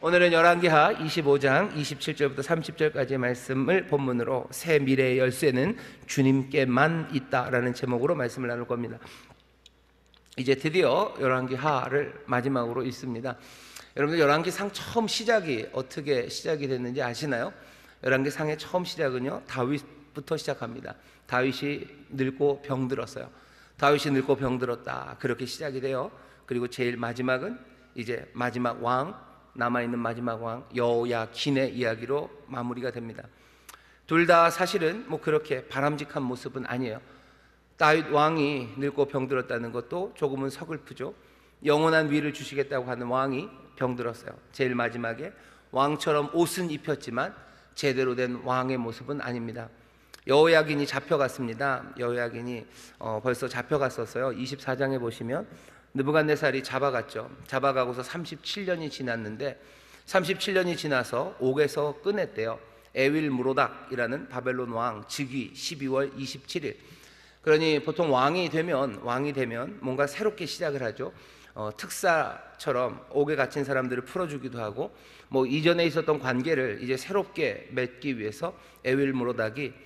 오늘은 열왕기하 25장 27절부터 30절까지의 말씀을 본문으로 새 미래의 열쇠는 주님께만 있다라는 제목으로 말씀을 나눌 겁니다. 이제 드디어 열왕기하를 마지막으로 읽습니다. 여러분들 열왕기상 처음 시작이 어떻게 시작이 됐는지 아시나요? 열왕기상의 처음 시작은요, 다윗부터 시작합니다. 다윗이 늙고 병들었어요. 다윗이 늙고 병들었다, 그렇게 시작이 돼요. 그리고 제일 마지막은 이제 마지막 왕, 남아있는 마지막 왕 여호야긴의 이야기로 마무리가 됩니다. 둘 다 사실은 그렇게 바람직한 모습은 아니에요. 다윗 왕이 늙고 병들었다는 것도 조금은 서글프죠. 영원한 위를 주시겠다고 하는 왕이 병들었어요. 제일 마지막에 왕처럼 옷은 입혔지만 제대로 된 왕의 모습은 아닙니다. 여호야긴이 잡혀갔습니다. 여호야긴이 벌써 잡혀갔었어요. 24장에 보시면 느부갓네살이 잡아갔죠. 잡아가고서 37년이 지났는데 37년이 지나서 옥에서 꺼냈대요. 에윌무로닥이라는 바벨론 왕 즉위 12월 27일. 그러니 보통 왕이 되면 뭔가 새롭게 시작을 하죠. 특사처럼 옥에 갇힌 사람들을 풀어주기도 하고 이전에 있었던 관계를 이제 새롭게 맺기 위해서 에윌무로닥이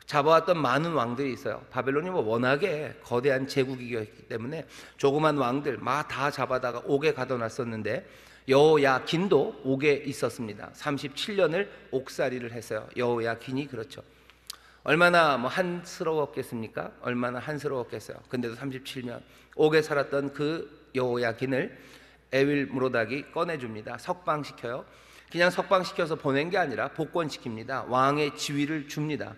잡아왔던 많은 왕들이 있어요. 바벨론이 워낙에 거대한 제국이었기 때문에 조그만 왕들 다 잡아다가 옥에 가둬놨었는데 여호야긴도 옥에 있었습니다. 37년을 옥살이를 했어요. 여호야긴이. 그렇죠. 얼마나 한스러웠겠습니까? 얼마나 한스러웠겠어요. 근데도 37년 옥에 살았던 그 여호야긴을 에윌무로닥이 꺼내줍니다. 석방시켜요. 그냥 석방시켜서 보낸 게 아니라 복권시킵니다. 왕의 지위를 줍니다.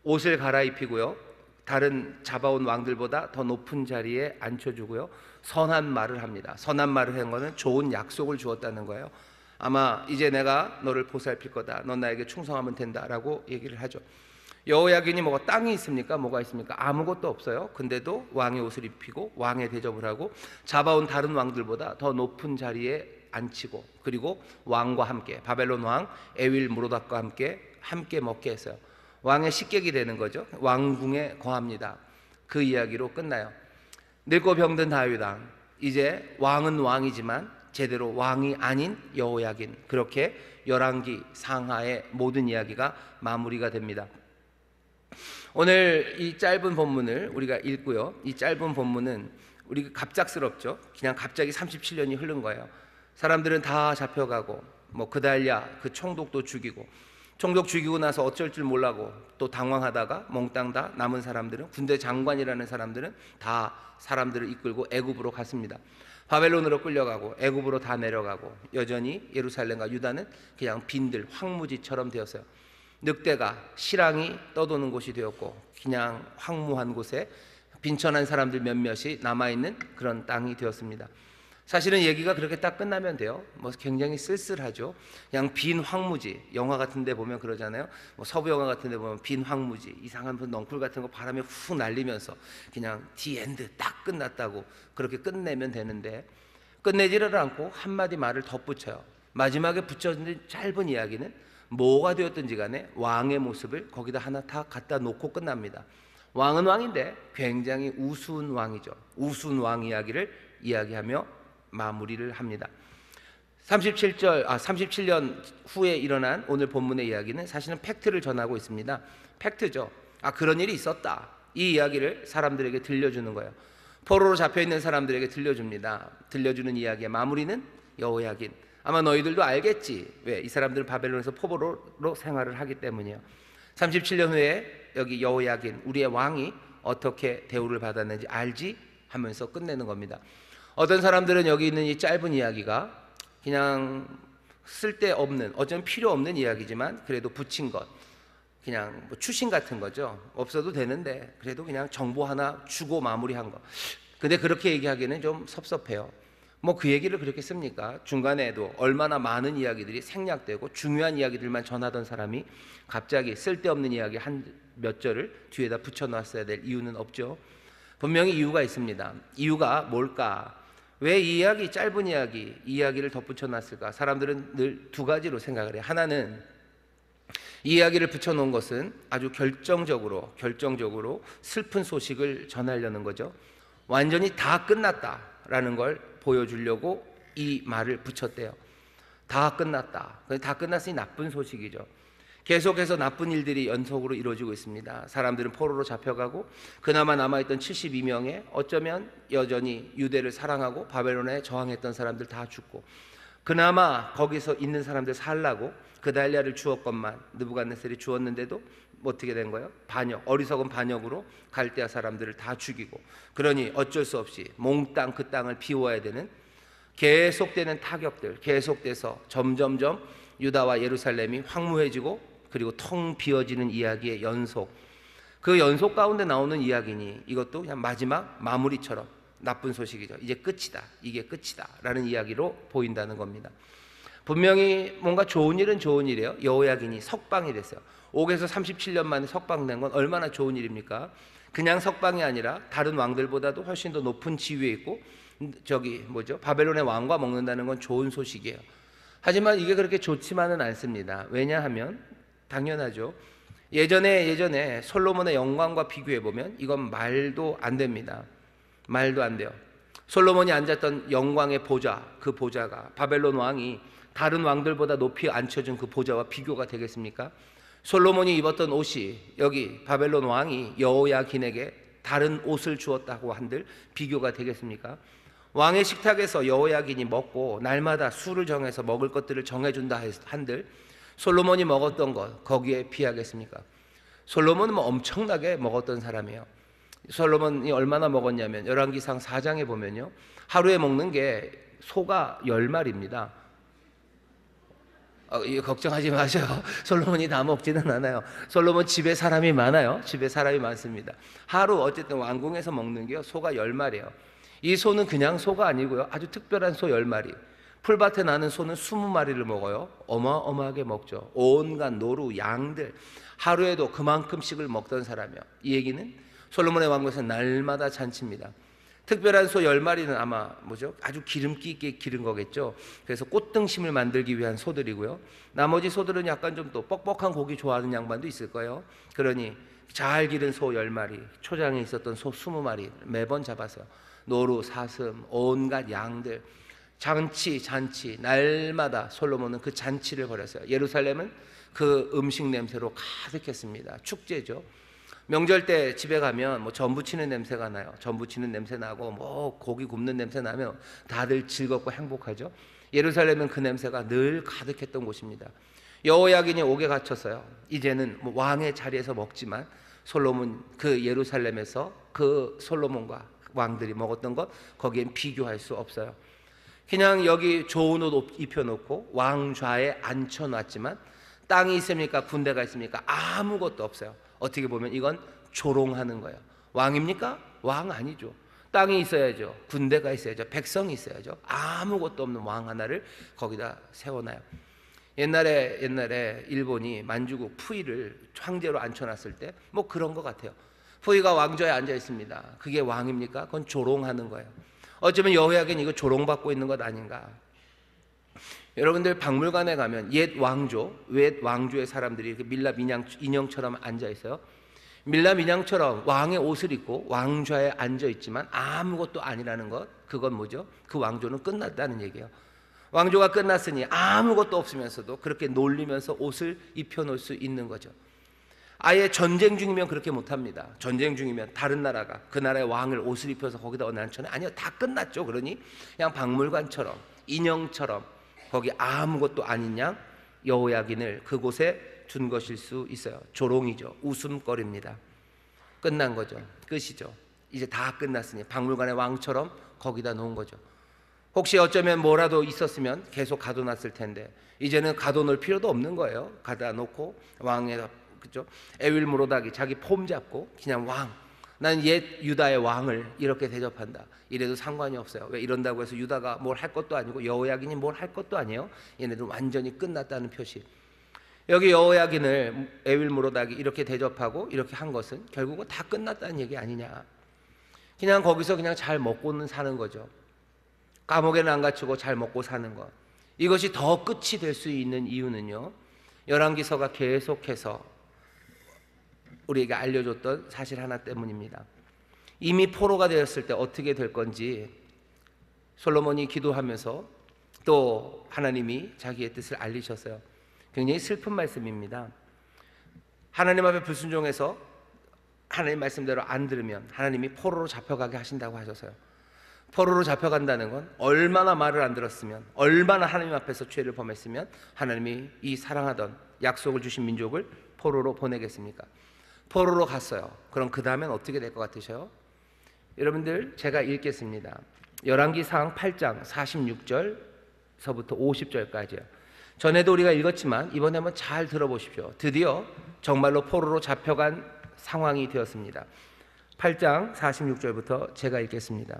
옷을 갈아입히고요, 다른 잡아온 왕들보다 더 높은 자리에 앉혀주고요, 선한 말을 합니다. 선한 말을 한 거는 좋은 약속을 주었다는 거예요. 아마 이제 내가 너를 보살필 거다, 넌 나에게 충성하면 된다라고 얘기를 하죠. 여호야긴이 땅이 있습니까? 뭐가 있습니까? 아무것도 없어요. 근데도 왕의 옷을 입히고 왕의 대접을 하고 잡아온 다른 왕들보다 더 높은 자리에 앉히고, 그리고 왕과 함께, 바벨론 왕 에윌무로닥과 함께 먹게 했어요. 왕의 식객이 되는 거죠. 왕궁에 거합니다. 그 이야기로 끝나요. 늙고 병든 다윗 왕, 이제 왕은 왕이지만 제대로 왕이 아닌 여호야긴, 그렇게 열왕기 상하의 모든 이야기가 마무리가 됩니다. 오늘 이 짧은 본문을 우리가 읽고요, 이 짧은 본문은 우리가 갑작스럽죠. 그냥 갑자기 37년이 흐른 거예요. 사람들은 다 잡혀가고 그달랴 그 총독도 죽이고, 총독 죽이고 나서 어쩔 줄 몰라고 또 당황하다가 몽땅 다 남은 사람들은, 군대 장관이라는 사람들은 다 사람들을 이끌고 애굽으로 갔습니다. 바벨론으로 끌려가고 애굽으로 다 내려가고, 여전히 예루살렘과 유다는 그냥 빈들, 황무지처럼 되었어요. 늑대가 실랑이 떠도는 곳이 되었고, 그냥 황무한 곳에 빈천한 사람들 몇몇이 남아있는 그런 땅이 되었습니다. 사실은 얘기가 그렇게 딱 끝나면 돼요. 굉장히 쓸쓸하죠. 그냥 빈 황무지, 영화 같은 데 보면 그러잖아요. 서부 영화 같은 데 보면 빈 황무지, 이상한 넝쿨 같은 거 바람에 훅 날리면서 그냥 디 엔드, 딱 끝났다고 그렇게 끝내면 되는데, 끝내지를 않고 한마디 말을 덧붙여요. 마지막에 붙여진 짧은 이야기는 뭐가 되었든지 간에 왕의 모습을 거기다 하나 다 갖다 놓고 끝납니다. 왕은 왕인데 굉장히 우스운 왕이죠. 우스운 왕 이야기를 이야기하며 마무리를 합니다. 37년 후에 일어난 오늘 본문의 이야기는 사실은 팩트를 전하고 있습니다. 팩트죠. 그런 일이 있었다, 이 이야기를 사람들에게 들려주는 거예요. 포로로 잡혀있는 사람들에게 들려줍니다. 들려주는 이야기의 마무리는 여호야긴. 아마 너희들도 알겠지. 왜? 이 사람들은 바벨론에서 포로로 생활을 하기 때문이에요. 37년 후에 여기 여호야긴, 우리의 왕이 어떻게 대우를 받았는지 알지? 하면서 끝내는 겁니다. 어떤 사람들은 여기 있는 이 짧은 이야기가 그냥 쓸데없는, 어쩌면 필요 없는 이야기지만 그래도 붙인 것, 그냥 추신 같은 거죠. 없어도 되는데 그래도 그냥 정보 하나 주고 마무리한 거. 근데 그렇게 얘기하기는 좀 섭섭해요. 그 얘기를 그렇게 씁니까? 중간에도 얼마나 많은 이야기들이 생략되고 중요한 이야기들만 전하던 사람이 갑자기 쓸데없는 이야기 한 몇 절을 뒤에다 붙여놨어야 될 이유는 없죠. 분명히 이유가 있습니다. 이유가 뭘까? 왜 이 이야기, 짧은 이야기, 이 이야기를 덧붙여놨을까? 사람들은 늘 두 가지로 생각을 해요. 하나는 이 이야기를 붙여놓은 것은 아주 결정적으로 슬픈 소식을 전하려는 거죠. 완전히 다 끝났다라는 걸 보여주려고 이 말을 붙였대요. 다 끝났다. 다 끝났으니 나쁜 소식이죠. 계속해서 나쁜 일들이 연속으로 이루어지고 있습니다. 사람들은 포로로 잡혀가고 그나마 남아있던 72명의 어쩌면 여전히 유대를 사랑하고 바벨론에 저항했던 사람들 다 죽고, 그나마 거기서 있는 사람들 살라고 그달랴를 주었건만 느부갓네살이 주었는데도 어떻게 된 거예요? 반역, 어리석은 반역으로 갈대아 사람들을 다 죽이고, 그러니 어쩔 수 없이 몽땅 그 땅을 비워야 되는 계속되는 타격들, 계속돼서 점점점 유다와 예루살렘이 황무해지고 그리고 텅 비어지는 이야기의 연속, 그 연속 가운데 나오는 이야기니 이것도 그냥 마지막 마무리처럼 나쁜 소식이죠. 이제 끝이다, 이게 끝이다 라는 이야기로 보인다는 겁니다. 분명히 뭔가 좋은 일은 좋은 일이에요. 여호야긴이 석방이 됐어요. 옥에서 37년 만에 석방된 건 얼마나 좋은 일입니까? 그냥 석방이 아니라 다른 왕들보다도 훨씬 더 높은 지위에 있고, 바벨론의 왕과 먹는다는 건 좋은 소식이에요. 하지만 이게 그렇게 좋지만은 않습니다. 왜냐하면 당연하죠. 예전에 솔로몬의 영광과 비교해 보면 이건 말도 안 됩니다. 말도 안 돼요. 솔로몬이 앉았던 영광의 보좌, 그 보좌가 바벨론 왕이 다른 왕들보다 높이 앉혀준 그 보좌와 비교가 되겠습니까? 솔로몬이 입었던 옷이 여기 바벨론 왕이 여호야긴에게 다른 옷을 주었다고 한들 비교가 되겠습니까? 왕의 식탁에서 여호야긴이 먹고 날마다 술을 정해서 먹을 것들을 정해준다 한들 솔로몬이 먹었던 것 거기에 비하겠습니까? 솔로몬은 엄청나게 먹었던 사람이에요. 솔로몬이 얼마나 먹었냐면 열왕기상 4장에 보면요, 하루에 먹는 게 소가 10마리입니다. 걱정하지 마세요. 솔로몬이 다 먹지는 않아요. 솔로몬 집에 사람이 많아요. 집에 사람이 많습니다. 하루 어쨌든 왕궁에서 먹는 게요, 소가 10마리예요. 이 소는 그냥 소가 아니고요, 아주 특별한 소 10마리. 풀밭에 나는 소는 20마리를 먹어요. 어마어마하게 먹죠. 온갖 노루, 양들, 하루에도 그만큼씩을 먹던 사람이에요. 이 얘기는 솔로몬의 왕궁에서 날마다 잔치입니다. 특별한 소 10마리는 아마 아주 기름기 있게 기른 거겠죠. 그래서 꽃등심을 만들기 위한 소들이고요. 나머지 소들은 약간 좀 또 뻑뻑한 고기 좋아하는 양반도 있을 거예요. 그러니 잘 기른 소 10마리, 초장에 있었던 소 20마리 매번 잡았어요. 노루, 사슴, 온갖 양들, 잔치 날마다 솔로몬은 그 잔치를 벌였어요. 예루살렘은 그 음식 냄새로 가득했습니다. 축제죠. 명절 때 집에 가면 전 부치는 냄새가 나요. 전 부치는 냄새 나고 고기 굽는 냄새 나면 다들 즐겁고 행복하죠. 예루살렘은 그 냄새가 늘 가득했던 곳입니다. 여호야긴이 옥에 갇혔어요. 이제는 왕의 자리에서 먹지만 솔로몬 그 예루살렘에서 그 솔로몬과 왕들이 먹었던 것 거기엔 비교할 수 없어요. 그냥 여기 좋은 옷 입혀놓고 왕좌에 앉혀놨지만 땅이 있습니까? 군대가 있습니까? 아무것도 없어요. 어떻게 보면 이건 조롱하는 거예요. 왕입니까? 왕 아니죠. 땅이 있어야죠. 군대가 있어야죠. 백성이 있어야죠. 아무것도 없는 왕 하나를 거기다 세워놔요. 옛날에 일본이 만주국 푸이를 황제로 앉혀놨을 때 그런 것 같아요. 푸이가 왕좌에 앉아 있습니다. 그게 왕입니까? 그건 조롱하는 거예요. 어쩌면 여호야긴 이거 조롱받고 있는 것 아닌가. 여러분들 박물관에 가면 옛 왕조의 사람들이 이렇게 밀랍 인형처럼 앉아 있어요. 밀랍 인형처럼 왕의 옷을 입고 왕좌에 앉아 있지만 아무것도 아니라는 것, 그건 그 왕조는 끝났다는 얘기예요. 왕조가 끝났으니 아무것도 없으면서도 그렇게 놀리면서 옷을 입혀놓을 수 있는 거죠. 아예 전쟁 중이면 그렇게 못합니다. 전쟁 중이면 다른 나라가 그 나라의 왕을 옷을 입혀서 거기다 앉혀놔? 아니요, 다 끝났죠. 그러니 그냥 박물관처럼 인형처럼 거기 아무것도 아닌 양 여호야긴을 그곳에 둔 것일 수 있어요. 조롱이죠. 웃음거리입니다. 끝난 거죠. 끝이죠. 이제 다 끝났으니 박물관의 왕처럼 거기다 놓은 거죠. 혹시 어쩌면 뭐라도 있었으면 계속 가둬놨을 텐데 이제는 가둬놓을 필요도 없는 거예요. 가다 놓고 왕의 에윌무로닥이 자기 폼 잡고 그냥 왕, 난 옛 유다의 왕을 이렇게 대접한다. 이래도 상관이 없어요. 왜 이런다고 해서 유다가 뭘 할 것도 아니고 여호야긴이 뭘 할 것도 아니에요. 얘네들 완전히 끝났다는 표시. 여기 여호야긴을 에윌무로닥이 이렇게 대접하고 이렇게 한 것은 결국은 다 끝났다는 얘기 아니냐. 그냥 거기서 그냥 잘 먹고는 사는 거죠. 감옥에는 안 갇히고 잘 먹고 사는 것. 이것이 더 끝이 될 수 있는 이유는요, 열왕기서가 계속해서 우리에게 알려줬던 사실 하나 때문입니다. 이미 포로가 되었을 때 어떻게 될 건지 솔로몬이 기도하면서 또 하나님이 자기의 뜻을 알리셨어요. 굉장히 슬픈 말씀입니다. 하나님 앞에 불순종해서 하나님 말씀대로 안 들으면 하나님이 포로로 잡혀가게 하신다고 하셔서요. 포로로 잡혀간다는 건 얼마나 말을 안 들었으면, 얼마나 하나님 앞에서 죄를 범했으면 하나님이 이 사랑하던 약속을 주신 민족을 포로로 보내겠습니까? 포로로 갔어요. 그럼 그 다음엔 어떻게 될 것 같으셔요? 여러분들, 제가 읽겠습니다. 열왕기상 8장 46절서부터 50절까지요. 전에도 우리가 읽었지만 이번에 한번 잘 들어보십시오. 드디어 정말로 포로로 잡혀간 상황이 되었습니다. 8장 46절부터 제가 읽겠습니다.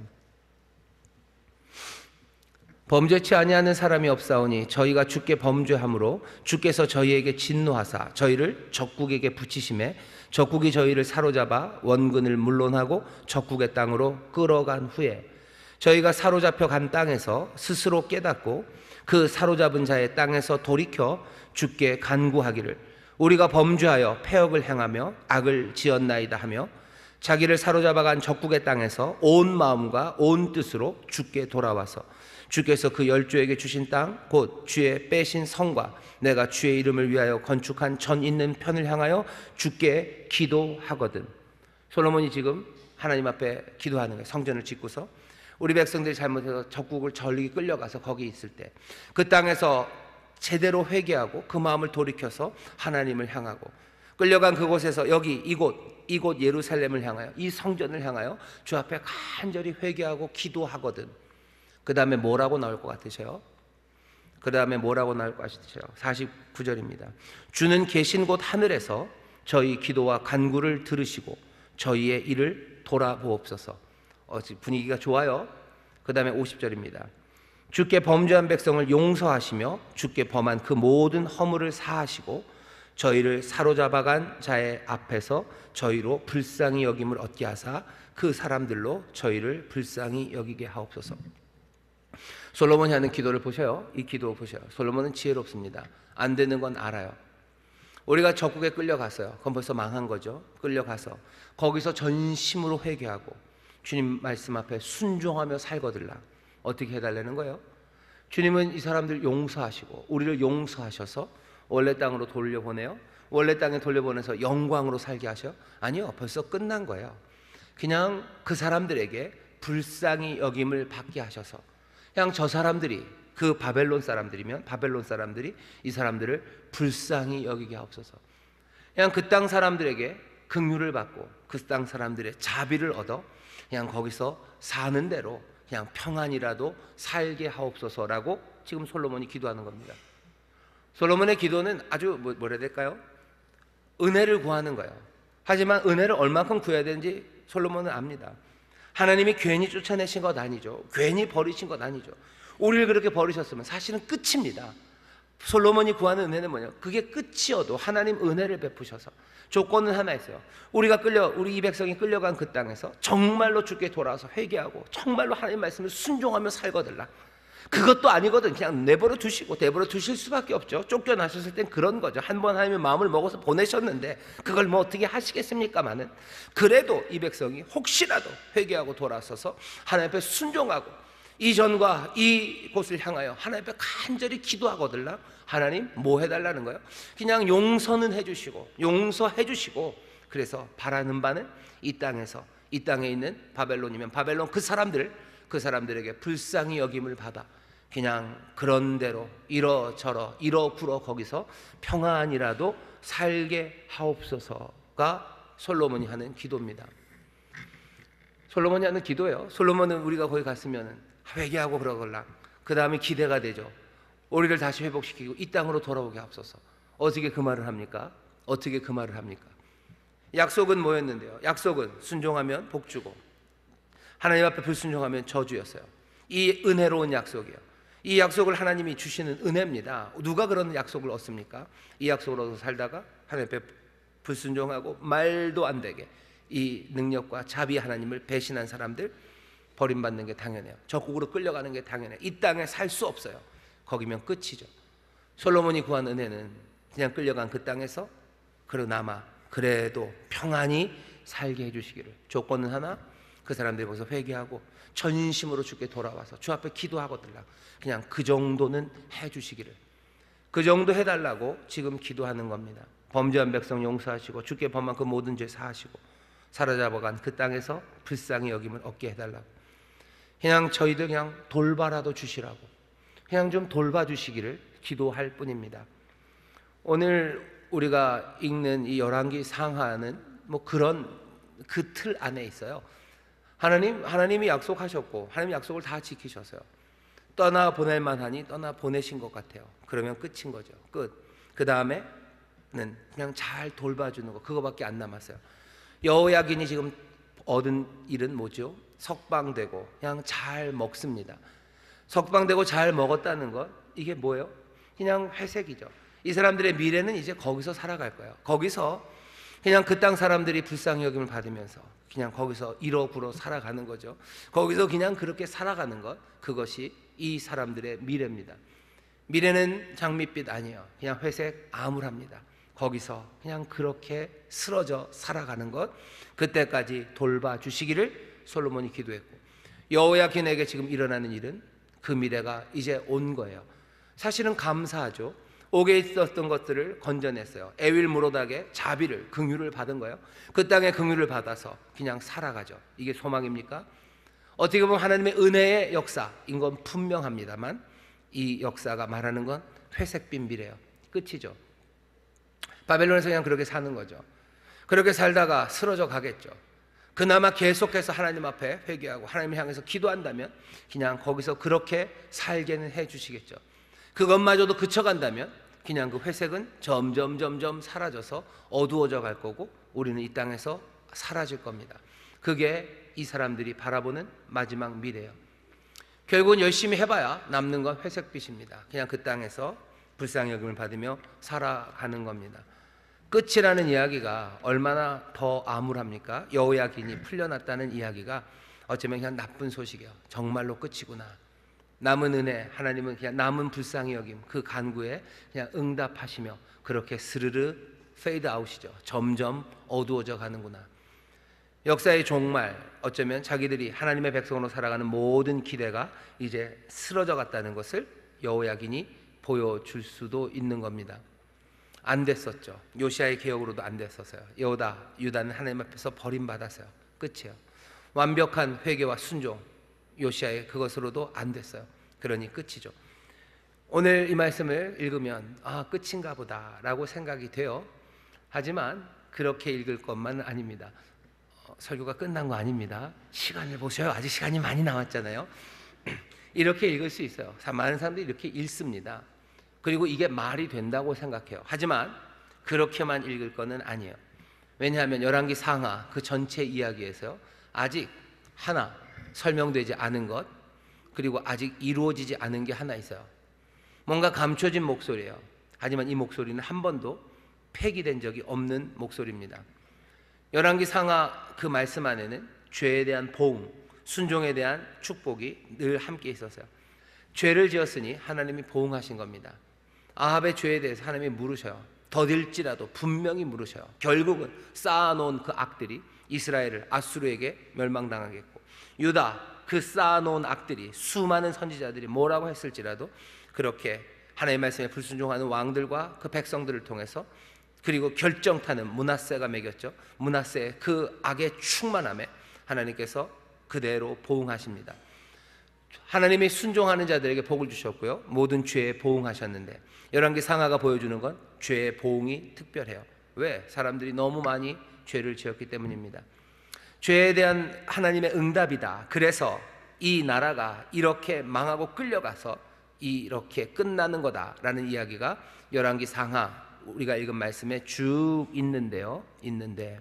범죄치 아니하는 사람이 없사오니 저희가 주께 범죄함으로 주께서 저희에게 진노하사 저희를 적국에게 붙이심에 적국이 저희를 사로잡아 원근을 물론하고 적국의 땅으로 끌어간 후에 저희가 사로잡혀 간 땅에서 스스로 깨닫고 그 사로잡은 자의 땅에서 돌이켜 주께 간구하기를 우리가 범죄하여 패역을 행하며 악을 지었나이다 하며 자기를 사로잡아간 적국의 땅에서 온 마음과 온 뜻으로 주께 돌아와서 주께서 그 열조에게 주신 땅 곧 주의 빼신 성과 내가 주의 이름을 위하여 건축한 전 있는 편을 향하여 주께 기도하거든. 솔로몬이 지금 하나님 앞에 기도하는 거예요. 성전을 짓고서 우리 백성들이 잘못해서 적국을 전리 끌려가서 거기 있을 때 그 땅에서 제대로 회개하고 그 마음을 돌이켜서 하나님을 향하고 끌려간 그곳에서 여기 이곳 예루살렘을 향하여 이 성전을 향하여 주 앞에 간절히 회개하고 기도하거든. 그 다음에 뭐라고 나올 것 같으세요? 그 다음에 뭐라고 나올 것 같으세요? 49절입니다. 주는 계신 곳 하늘에서 저희 기도와 간구를 들으시고 저희의 일을 돌아보옵소서. 분위기가 좋아요. 그 다음에 50절입니다. 주께 범죄한 백성을 용서하시며 주께 범한 그 모든 허물을 사하시고 저희를 사로잡아간 자의 앞에서 저희로 불쌍히 여김을 얻게 하사 그 사람들로 저희를 불쌍히 여기게 하옵소서. 솔로몬이 하는 기도를 보셔요. 이 기도 보셔요. 솔로몬은 지혜롭습니다. 안 되는 건 알아요. 우리가 적국에 끌려갔어요. 그건 벌써 망한 거죠. 끌려가서 거기서 전심으로 회개하고 주님 말씀 앞에 순종하며 살거들라. 어떻게 해달라는 거예요? 주님은 이 사람들 용서하시고 우리를 용서하셔서 원래 땅으로 돌려보내요. 원래 땅에 돌려보내서 영광으로 살게 하셔? 아니요, 벌써 끝난 거예요. 그냥 그 사람들에게 불쌍히 여김을 받게 하셔서 그냥 저 사람들이 그 바벨론 사람들이면 바벨론 사람들이 이 사람들을 불쌍히 여기게 하옵소서. 그냥 그 땅 사람들에게 긍휼을 받고 그 땅 사람들의 자비를 얻어 그냥 거기서 사는 대로 그냥 평안이라도 살게 하옵소서라고 지금 솔로몬이 기도하는 겁니다. 솔로몬의 기도는 아주 뭐라 해야 될까요? 은혜를 구하는 거예요. 하지만 은혜를 얼만큼 구해야 되는지 솔로몬은 압니다. 하나님이 괜히 쫓아내신 것 아니죠. 괜히 버리신 것 아니죠. 우리를 그렇게 버리셨으면 사실은 끝입니다. 솔로몬이 구하는 은혜는 뭐냐? 그게 끝이어도 하나님 은혜를 베푸셔서 조건은 하나 있어요. 우리 이 백성이 끌려간 그 땅에서 정말로 주께 돌아와서 회개하고 정말로 하나님 말씀을 순종하며 살거들라. 그것도 아니거든. 그냥 내버려 두실 수밖에 없죠. 쫓겨나셨을 땐 그런 거죠. 한 번 하나님의 마음을 먹어서 보내셨는데 그걸 뭐 어떻게 하시겠습니까마는 그래도 이 백성이 혹시라도 회개하고 돌아서서 하나님 앞에 순종하고 이전과 이곳을 향하여 하나님 앞에 간절히 기도하거들라. 하나님 뭐 해달라는 거예요? 그냥 용서는 해주시고 용서해주시고 그래서 바라는 바는 이 땅에 있는 바벨론이면 바벨론 그 사람들에게 불쌍히 여김을 받아 그냥 그런 대로 이러저러 이러구러 거기서 평안이라도 살게 하옵소서가 솔로몬이 하는 기도입니다. 솔로몬이 하는 기도예요. 솔로몬은 우리가 거기 갔으면 회개하고 그러걸라. 그 다음에 기대가 되죠. 우리를 다시 회복시키고 이 땅으로 돌아오게 하옵소서. 어떻게 그 말을 합니까? 약속은 뭐였는데요? 약속은 순종하면 복 주고 하나님 앞에 불순종하면 저주였어요. 이 은혜로운 약속이에요. 이 약속을 하나님이 주시는 은혜입니다. 누가 그런 약속을 얻습니까? 이 약속을 얻어 살다가 하나님 앞에 불순종하고 말도 안 되게 이 능력과 자비 하나님을 배신한 사람들 버림받는 게 당연해요. 적국으로 끌려가는 게 당연해요. 이 땅에 살 수 없어요. 거기면 끝이죠. 솔로몬이 구한 은혜는 그냥 끌려간 그 땅에서 그러나마 그래도 평안히 살게 해주시기를. 조건은 하나, 그 사람들이 거기서 회개하고 전심으로 주께 돌아와서 주 앞에 기도하거든요. 그냥 그 정도는 해주시기를, 그 정도 해달라고 지금 기도하는 겁니다. 범죄한 백성 용서하시고 주께 범한 그 모든 죄 사하시고 사로잡아간 그 땅에서 불쌍히 여김을 얻게 해달라고, 그냥 저희들 그냥 돌봐라도 주시라고, 그냥 좀 돌봐주시기를 기도할 뿐입니다. 오늘 우리가 읽는 이 열왕기 상하는 뭐 그런 그 틀 안에 있어요. 하나님이 약속하셨고 하나님 약속을 다 지키셔서요. 떠나 보낼 만하니 떠나 보내신 것 같아요. 그러면 끝인 거죠. 끝. 그 다음에는 그냥 잘 돌봐주는 거, 그거밖에 안 남았어요. 여호야긴이 지금 얻은 일은 뭐죠? 석방되고 그냥 잘 먹습니다. 석방되고 잘 먹었다는 것, 이게 뭐예요? 그냥 회색이죠. 이 사람들의 미래는 이제 거기서 살아갈 거예요. 거기서 그냥 그 땅 사람들이 불쌍히 여김을 받으면서 그냥 거기서 이러구러 살아가는 거죠. 거기서 그냥 그렇게 살아가는 것, 그것이 이 사람들의 미래입니다. 미래는 장밋빛 아니에요. 그냥 회색 암울합니다. 거기서 그냥 그렇게 쓰러져 살아가는 것, 그때까지 돌봐주시기를 솔로몬이 기도했고, 여호야긴에게 지금 일어나는 일은 그 미래가 이제 온 거예요. 사실은 감사하죠. 옥에 있었던 것들을 건져냈어요. 에윌 무로닥의 자비를, 긍휼을 받은 거예요. 그 땅의 긍휼을 받아서 그냥 살아가죠. 이게 소망입니까? 어떻게 보면 하나님의 은혜의 역사인 건 분명합니다만 이 역사가 말하는 건 회색빛 미래예요. 끝이죠. 바벨론에서 그냥 그렇게 사는 거죠. 그렇게 살다가 쓰러져 가겠죠. 그나마 계속해서 하나님 앞에 회개하고 하나님을 향해서 기도한다면 그냥 거기서 그렇게 살게는 해주시겠죠. 그것마저도 그쳐간다면 그냥 그 회색은 점점 사라져서 어두워져 갈 거고 우리는 이 땅에서 사라질 겁니다. 그게 이 사람들이 바라보는 마지막 미래예요. 결국은 열심히 해봐야 남는 건 회색빛입니다. 그냥 그 땅에서 불쌍히 여김을 받으며 살아가는 겁니다. 끝이라는 이야기가 얼마나 더 암울합니까? 여호야긴이 풀려났다는 이야기가 어쩌면 그냥 나쁜 소식이에요. 정말로 끝이구나. 남은 은혜, 하나님은 그냥 남은 불쌍히 여김, 그 간구에 그냥 응답하시며 그렇게 스르르 페이드 아웃이죠. 점점 어두워져 가는구나. 역사의 종말, 어쩌면 자기들이 하나님의 백성으로 살아가는 모든 기대가 이제 쓰러져 갔다는 것을 여호야긴이 보여줄 수도 있는 겁니다. 안 됐었죠. 요시아의 개혁으로도 안 됐었어요. 유다는 하나님 앞에서 버림받았어요. 끝이에요. 완벽한 회개와 순종, 요시아의 그것으로도 안 됐어요. 그러니 끝이죠. 오늘 이 말씀을 읽으면 끝인가 보다 라고 생각이 돼요. 하지만 그렇게 읽을 것만은 아닙니다. 설교가 끝난 거 아닙니다. 시간을 보셔요. 아직 시간이 많이 남았잖아요. 이렇게 읽을 수 있어요. 많은 사람들이 이렇게 읽습니다. 그리고 이게 말이 된다고 생각해요. 하지만 그렇게만 읽을 거는 아니에요. 왜냐하면 열왕기 상하 그 전체 이야기에서 아직 하나 설명되지 않은 것, 그리고 아직 이루어지지 않은 게 하나 있어요. 뭔가 감춰진 목소리예요. 하지만 이 목소리는 한 번도 폐기된 적이 없는 목소리입니다. 열왕기 상하 그 말씀 안에는 죄에 대한 보응, 순종에 대한 축복이 늘 함께 있었어요. 죄를 지었으니 하나님이 보응하신 겁니다. 아합의 죄에 대해서 하나님이 물으셔요. 더딜지라도 분명히 물으셔요. 결국은 쌓아놓은 그 악들이 이스라엘을 아수르에게 멸망당하겠고, 유다 그 쌓아놓은 악들이 수많은 선지자들이 뭐라고 했을지라도 그렇게 하나님의 말씀에 불순종하는 왕들과 그 백성들을 통해서, 그리고 결정타는 므낫세가 매겼죠. 므낫세의 그 악의 충만함에 하나님께서 그대로 보응하십니다. 하나님이 순종하는 자들에게 복을 주셨고요, 모든 죄에 보응하셨는데 열왕기 상하가 보여주는 건 죄의 보응이 특별해요. 왜? 사람들이 너무 많이 죄를 지었기 때문입니다. 죄에 대한 하나님의 응답이다. 그래서 이 나라가 이렇게 망하고 끌려가서 이렇게 끝나는 거다라는 이야기가 열왕기 상하 우리가 읽은 말씀에 쭉 있는데요. 있는데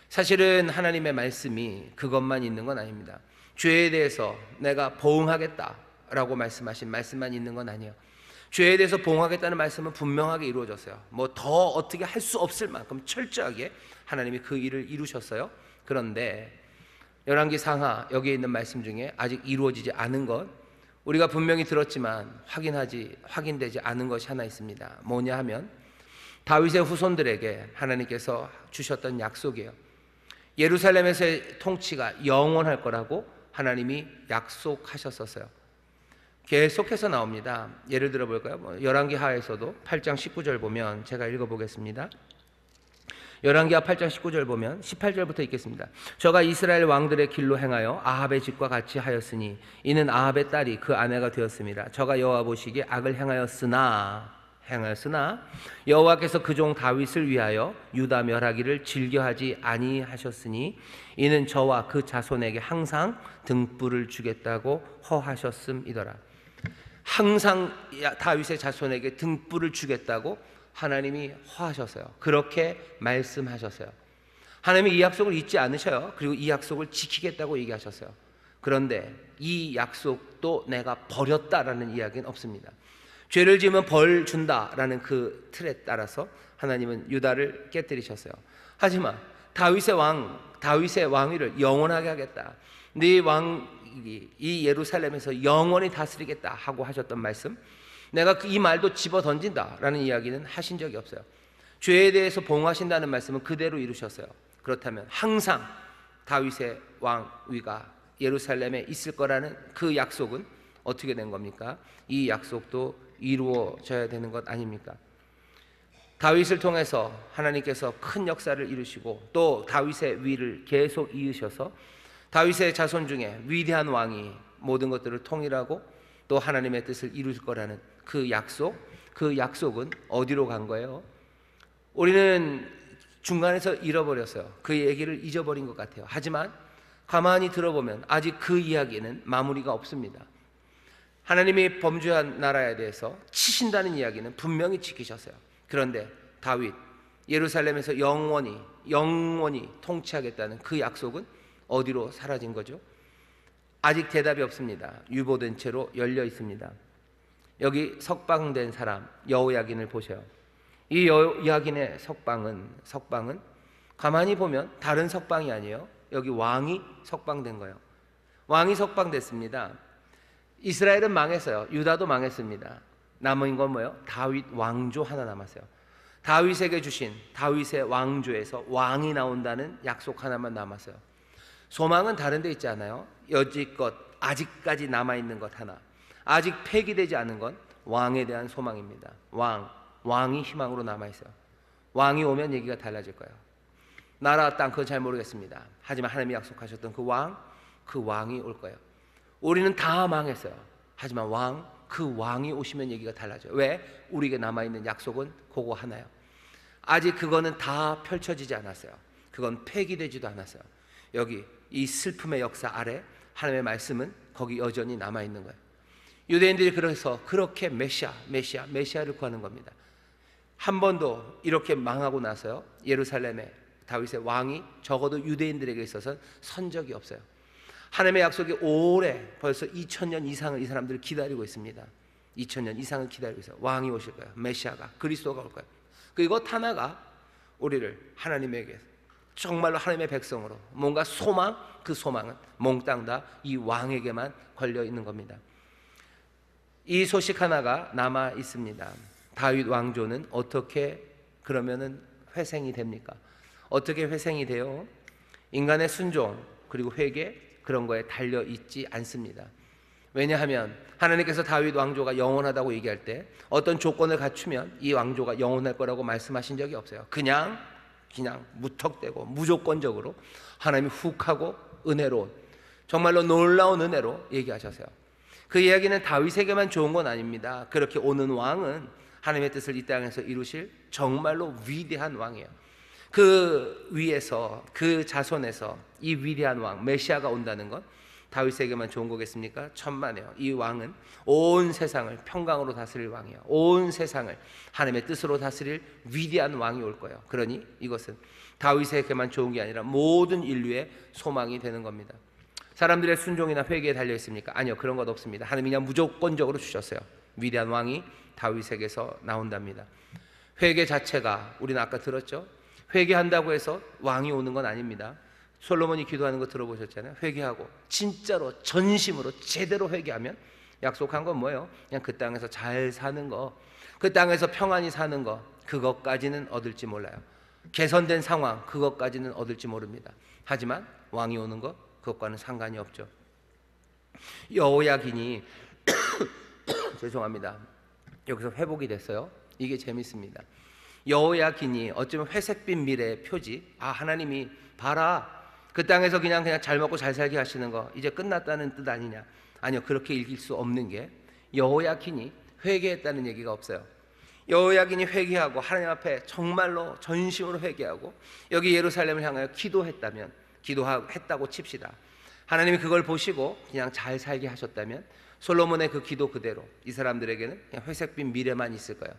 사실은 하나님의 말씀이 그것만 있는 건 아닙니다. 죄에 대해서 내가 보응하겠다라고 말씀하신 말씀만 있는 건 아니에요. 죄에 대해서 보응하겠다는 말씀은 분명하게 이루어졌어요. 뭐 더 어떻게 할 수 없을 만큼 철저하게 하나님이 그 일을 이루셨어요. 그런데 열왕기 상하 여기에 있는 말씀 중에 아직 이루어지지 않은 것, 우리가 분명히 들었지만 확인되지 않은 것이 하나 있습니다. 뭐냐 하면 다윗의 후손들에게 하나님께서 주셨던 약속이에요. 예루살렘에서의 통치가 영원할 거라고 하나님이 약속하셨었어요. 계속해서 나옵니다. 예를 들어 볼까요? 열왕기 하에서도 8장 19절 보면, 제가 읽어보겠습니다. 열왕기하 8장 19절 보면 18절부터 읽겠습니다. 저가 이스라엘 왕들의 길로 행하여 아합의 집과 같이 하였으니 이는 아합의 딸이 그 아내가 되었습니다. 저가 여호와 보시기에 악을 행하였으나 여호와께서 그 종 다윗을 위하여 유다 멸하기를 즐겨하지 아니하셨으니 이는 저와 그 자손에게 항상 등불을 주겠다고 허하셨음이더라. 항상 다윗의 자손에게 등불을 주겠다고 하나님이 허하셨어요. 그렇게 말씀하셨어요. 하나님이 이 약속을 잊지 않으셔요. 그리고 이 약속을 지키겠다고 얘기하셨어요. 그런데 이 약속도 내가 버렸다라는 이야기는 없습니다. 죄를 지으면 벌 준다라는 그 틀에 따라서 하나님은 유다를 깨뜨리셨어요. 하지만 다윗의 왕위를 영원하게 하겠다, 네 왕이 이 예루살렘에서 영원히 다스리겠다 하고 하셨던 말씀, 내가 이 말도 집어 던진다라는 이야기는 하신 적이 없어요. 죄에 대해서 봉하신다는 말씀은 그대로 이루셨어요. 그렇다면 항상 다윗의 왕위가 예루살렘에 있을 거라는 그 약속은 어떻게 된 겁니까? 이 약속도 이루어져야 되는 것 아닙니까? 다윗을 통해서 하나님께서 큰 역사를 이루시고 또 다윗의 위를 계속 이으셔서 다윗의 자손 중에 위대한 왕이 모든 것들을 통일하고 또 하나님의 뜻을 이룰 거라는 그 약속은 어디로 간 거예요? 우리는 중간에서 잃어버렸어요. 그 얘기를 잊어버린 것 같아요. 하지만 가만히 들어보면 아직 그 이야기는 마무리가 없습니다. 하나님이 범죄한 나라에 대해서 치신다는 이야기는 분명히 지키셨어요. 그런데 다윗, 예루살렘에서 영원히 통치하겠다는 그 약속은 어디로 사라진 거죠? 아직 대답이 없습니다. 유보된 채로 열려 있습니다. 여기 석방된 사람 여호야긴을 보세요. 이 여호야긴의 석방은 가만히 보면 다른 석방이 아니에요. 여기 왕이 석방된 거예요. 왕이 석방됐습니다. 이스라엘은 망했어요. 유다도 망했습니다. 남은 건 뭐예요? 다윗 왕조 하나 남았어요. 다윗에게 주신 다윗의 왕조에서 왕이 나온다는 약속 하나만 남았어요. 소망은 다른 데 있지 않아요? 여지껏 아직까지 남아있는 것 하나, 아직 폐기되지 않은 건 왕에 대한 소망입니다. 왕이 희망으로 남아있어요. 왕이 오면 얘기가 달라질 거예요. 나라 땅 그건 잘 모르겠습니다. 하지만 하나님이 약속하셨던 그 왕이 올 거예요. 우리는 다 망했어요. 하지만 그 왕이 오시면 얘기가 달라져요. 왜? 우리에게 남아있는 약속은 그거 하나요. 아직 그거는 다 펼쳐지지 않았어요. 그건 폐기되지도 않았어요. 여기 이 슬픔의 역사 아래 하나님의 말씀은 거기 여전히 남아있는 거예요. 유대인들이 그래서 그렇게 메시아를 구하는 겁니다. 한 번도 이렇게 망하고 나서요, 예루살렘에 다윗의 왕이 적어도 유대인들에게 있어서는 선 적이 없어요. 하나님의 약속이 오래 벌써 2000년 이상을 이 사람들을 기다리고 있습니다. 2000년 이상을 기다리고 있어요. 왕이 오실 거예요. 메시아가, 그리스도가 올 거예요. 그리고 하나가 우리를 하나님에게 정말로 하나님의 백성으로 뭔가 그 소망은 몽땅 다 이 왕에게만 걸려 있는 겁니다. 이 소식 하나가 남아 있습니다. 다윗 왕조는 어떻게 그러면은 회생이 됩니까? 어떻게 회생이 돼요? 인간의 순종 그리고 회개 그런 거에 달려 있지 않습니다. 왜냐하면 하나님께서 다윗 왕조가 영원하다고 얘기할 때 어떤 조건을 갖추면 이 왕조가 영원할 거라고 말씀하신 적이 없어요. 그냥 무턱대고 무조건적으로 하나님이 훅 하고 은혜로운, 정말로 놀라운 은혜로 얘기하셨어요. 그 이야기는 다윗에게만 좋은 건 아닙니다. 그렇게 오는 왕은 하나님의 뜻을 이 땅에서 이루실 정말로 위대한 왕이에요. 그 위에서, 그 자손에서 이 위대한 왕 메시아가 온다는 건 다윗에게만 좋은 거겠습니까? 천만에요. 이 왕은 온 세상을 평강으로 다스릴 왕이에요. 온 세상을 하나님의 뜻으로 다스릴 위대한 왕이 올 거예요. 그러니 이것은 다윗에게만 좋은 게 아니라 모든 인류의 소망이 되는 겁니다. 사람들의 순종이나 회개에 달려 있습니까? 아니요, 그런 것 없습니다. 하나님이 그냥 무조건적으로 주셨어요. 위대한 왕이 다윗에게서 나온답니다. 회개 자체가 우리는 아까 들었죠? 회개한다고 해서 왕이 오는 건 아닙니다. 솔로몬이 기도하는 거 들어보셨잖아요. 회개하고 진짜로 전심으로 제대로 회개하면 약속한 건 뭐예요? 그냥 그 땅에서 잘 사는 거, 그 땅에서 평안히 사는 거, 그것까지는 얻을지 몰라요. 개선된 상황, 그것까지는 얻을지 모릅니다. 하지만 왕이 오는 것, 그것과는 상관이 없죠. 여호야긴이 죄송합니다. 여기서 회복이 됐어요. 이게 재밌습니다. 여호야긴이 어쩌면 회색빛 미래의 표지. 하나님이 봐라, 그 땅에서 그냥 잘 먹고 잘 살게 하시는 거 이제 끝났다는 뜻 아니냐. 아니요, 그렇게 읽을 수 없는 게 여호야긴이 회개했다는 얘기가 없어요. 여호야긴이 회개하고 하나님 앞에 정말로 전심으로 회개하고 여기 예루살렘을 향하여 기도했다면, 기도했다고 칩시다. 하나님이 그걸 보시고 그냥 잘 살게 하셨다면 솔로몬의 그 기도 그대로 이 사람들에게는 그냥 회색빛 미래만 있을 거예요.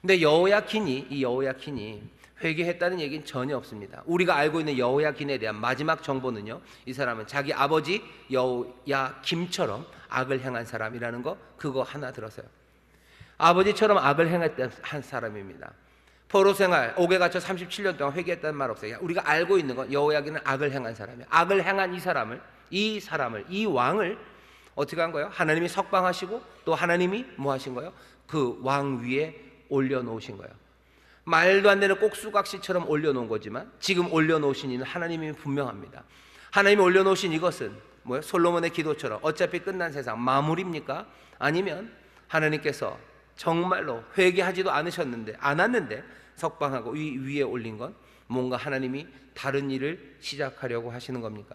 근데 여호야킨이 회개했다는 얘기는 전혀 없습니다. 우리가 알고 있는 여호야긴에 대한 마지막 정보는요, 이 사람은 자기 아버지 여호야김처럼 악을 행한 사람이라는 거, 그거 하나 들었어요. 아버지처럼 악을 행했던 한 사람입니다. 포로 생활 옥에 갇혀 37년 동안 회개했다는 말 없어요. 우리가 알고 있는 건 여호야긴은 악을 행한 사람이에요. 악을 행한 이 왕을 어떻게 한 거예요? 하나님이 석방하시고 또 하나님이 뭐 하신 거예요? 그 왕 위에 올려놓으신 거예요. 말도 안 되는 꼭수각시처럼 올려놓은 거지만 지금 올려놓으신 이는 하나님이 분명합니다. 하나님이 올려놓으신 이것은 뭐예요? 솔로몬의 기도처럼 어차피 끝난 세상 마무리입니까? 아니면 하나님께서 정말로 회개하지도 않았는데 석방하고 위에 올린 건 뭔가 하나님이 다른 일을 시작하려고 하시는 겁니까?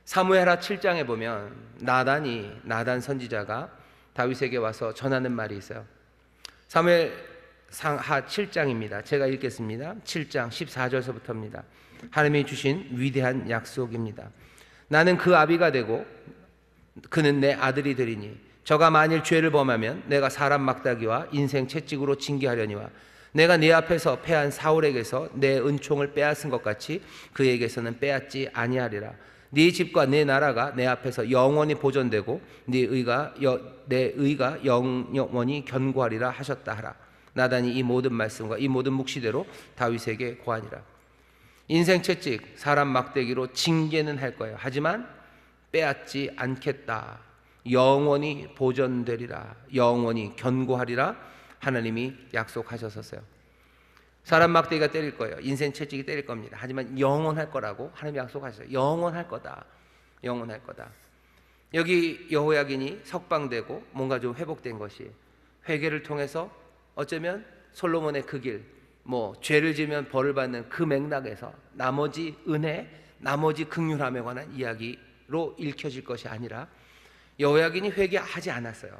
사무엘하 7장에 보면 나단 선지자가 다윗에게 와서 전하는 말이 있어요. 사무엘하 7장입니다. 제가 읽겠습니다. 7장 14절서부터입니다. 하나님이 주신 위대한 약속입니다. 나는 그 아비가 되고 그는 내 아들이 되리니 저가 만일 죄를 범하면 내가 사람 막다기와 인생 채찍으로 징계하려니와 내가 네 앞에서 패한 사울에게서 내 은총을 빼앗은 것 같이 그에게서는 빼앗지 아니하리라. 네 집과 네 나라가 내 앞에서 영원히 보존되고 내 의가 영원히 견고하리라 하셨다 하라. 나단이 이 모든 말씀과 이 모든 묵시대로 다윗에게 고하니라. 인생 채찍, 사람 막대기로 징계는 할 거예요. 하지만 빼앗지 않겠다. 영원히 보존되리라. 영원히 견고하리라. 하나님이 약속하셨었어요. 사람 막대기가 때릴 거예요. 인생 채찍이 때릴 겁니다. 하지만 영원할 거라고 하나님이 약속하셨어요. 영원할 거다. 영원할 거다. 여기 여호야긴이 석방되고 뭔가 좀 회복된 것이 회개를 통해서 어쩌면 솔로몬의 그 길, 죄를 지면 벌을 받는 그 맥락에서 나머지 은혜, 나머지 긍휼함에 관한 이야기로 읽혀질 것이 아니라 여호야긴이 회개하지 않았어요.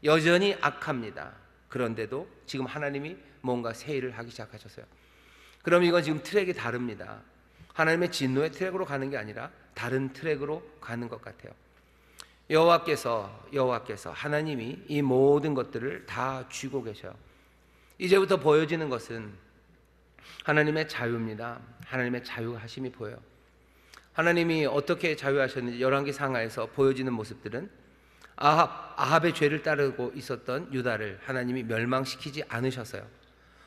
여전히 악합니다. 그런데도 지금 하나님이 뭔가 새 일을 하기 시작하셨어요. 그럼 이건 지금 트랙이 다릅니다. 하나님의 진노의 트랙으로 가는 게 아니라 다른 트랙으로 가는 것 같아요. 여호와께서 하나님이 이 모든 것들을 다 쥐고 계셔요. 이제부터 보여지는 것은 하나님의 자유입니다. 하나님의 자유하심이 보여요. 하나님이 어떻게 자유하셨는지 열왕기 상하에서 보여지는 모습들은 아합의 죄를 따르고 있었던 유다를 하나님이 멸망시키지 않으셨어요.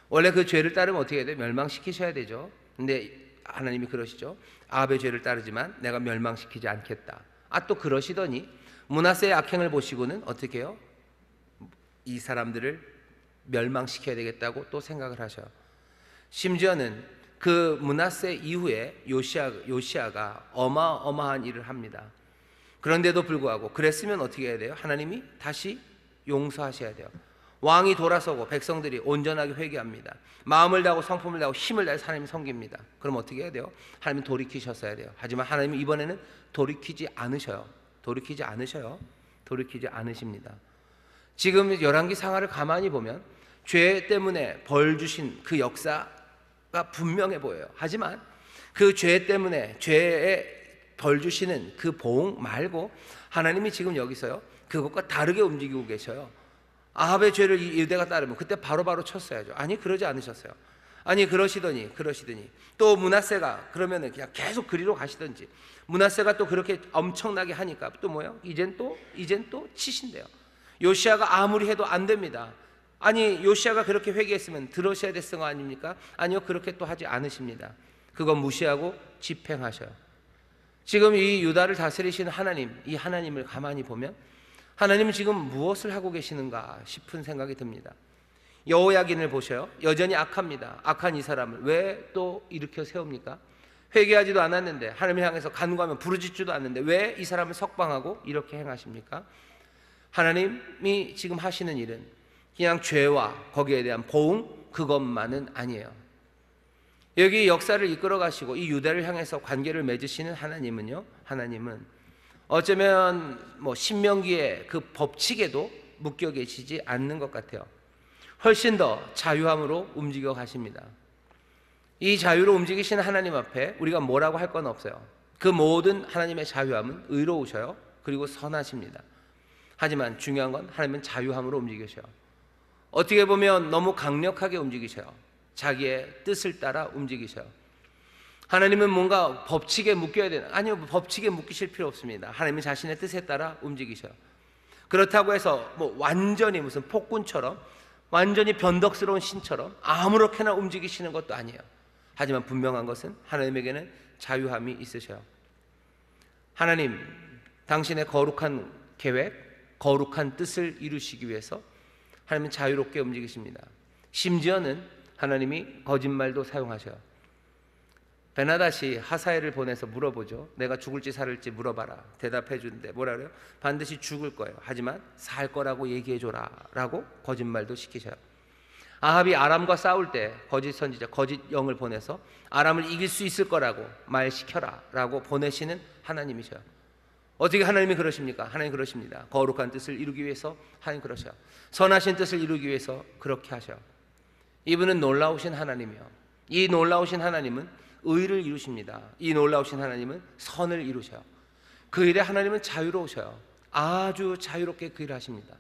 원래 그 죄를 따르면 어떻게 해야 돼요? 멸망시키셔야 되죠. 근데 하나님이 그러시죠. 아합의 죄를 따르지만 내가 멸망시키지 않겠다. 또 그러시더니 므낫세의 악행을 보시고는 어떻게 해요? 이 사람들을 멸망시켜야 되겠다고 또 생각을 하셔요. 심지어는 그 므낫세 이후에 요시아가 어마어마한 일을 합니다. 그런데도 불구하고 그랬으면 어떻게 해야 돼요? 하나님이 다시 용서하셔야 돼요. 왕이 돌아서고 백성들이 온전하게 회개합니다. 마음을 다하고 성품을 다하고 힘을 다해서 하나님 섬깁니다. 그럼 어떻게 해야 돼요? 하나님은 돌이키셨어야 돼요. 하지만 하나님은 이번에는 돌이키지 않으십니다. 지금 열왕기 상하를 가만히 보면 죄 때문에 벌 주신 그 역사가 분명해 보여요. 하지만 그 죄 때문에 죄에 벌 주시는 그 보응 말고 하나님이 지금 여기서요 그것과 다르게 움직이고 계셔요. 아합의 죄를 유대가 따르면 그때 바로바로 쳤어야죠. 아니 그러지 않으셨어요. 아니 그러시더니 또 므낫세가 그러면은 그냥 계속 그리로 가시든지 므낫세가 또 그렇게 엄청나게 하니까 또 뭐예요? 이젠 또 치신대요. 요시아가 아무리 해도 안 됩니다. 아니 요시아가 그렇게 회개했으면 들으셔야 됐을 거 아닙니까? 아니요, 그렇게 또 하지 않으십니다. 그건 무시하고 집행하셔요. 지금 이 유다를 다스리시는 하나님, 이 하나님을 가만히 보면 하나님은 지금 무엇을 하고 계시는가 싶은 생각이 듭니다. 여호야긴을 보셔요. 여전히 악합니다. 악한 이 사람을 왜 또 일으켜 세웁니까? 회개하지도 않았는데, 하나님을 향해서 간구하면 부르짖지도 않는데 왜 이 사람을 석방하고 이렇게 행하십니까? 하나님이 지금 하시는 일은 그냥 죄와 거기에 대한 보응, 그것만은 아니에요. 여기 역사를 이끌어 가시고 이 유대를 향해서 관계를 맺으시는 하나님은요, 하나님은 어쩌면 신명기의 그 법칙에도 묶여 계시지 않는 것 같아요. 훨씬 더 자유함으로 움직여 가십니다. 이 자유로 움직이시는 하나님 앞에 우리가 뭐라고 할 건 없어요. 그 모든 하나님의 자유함은 의로우셔요. 그리고 선하십니다. 하지만 중요한 건 하나님은 자유함으로 움직이셔요. 어떻게 보면 너무 강력하게 움직이셔요. 자기의 뜻을 따라 움직이셔요. 하나님은 뭔가 법칙에 묶여야 되나? 아니요, 법칙에 묶이실 필요 없습니다. 하나님은 자신의 뜻에 따라 움직이셔요. 그렇다고 해서 완전히 무슨 폭군처럼, 완전히 변덕스러운 신처럼 아무렇게나 움직이시는 것도 아니에요. 하지만 분명한 것은 하나님에게는 자유함이 있으셔요. 하나님, 당신의 거룩한 계획, 거룩한 뜻을 이루시기 위해서 하나님은 자유롭게 움직이십니다. 심지어는 하나님이 거짓말도 사용하셔요. 베나닷이 하사엘을 보내서 물어보죠. 내가 죽을지 살을지 물어봐라. 대답해 주는데 뭐라 그래요? 반드시 죽을 거예요. 하지만 살 거라고 얘기해 줘라 라고 거짓말도 시키셔요. 아합이 아람과 싸울 때 거짓 선지자, 거짓 영을 보내서 아람을 이길 수 있을 거라고 말시켜라 라고 보내시는 하나님이셔요. 어떻게 하나님이 그러십니까? 하나님 그러십니다. 거룩한 뜻을 이루기 위해서 하나님 그러셔요. 선하신 뜻을 이루기 위해서 그렇게 하셔요. 이분은 놀라우신 하나님이요, 이 놀라우신 하나님은 의를 이루십니다. 이 놀라우신 하나님은 선을 이루셔요. 그 일에 하나님은 자유로우셔요. 아주 자유롭게 그 일을 하십니다.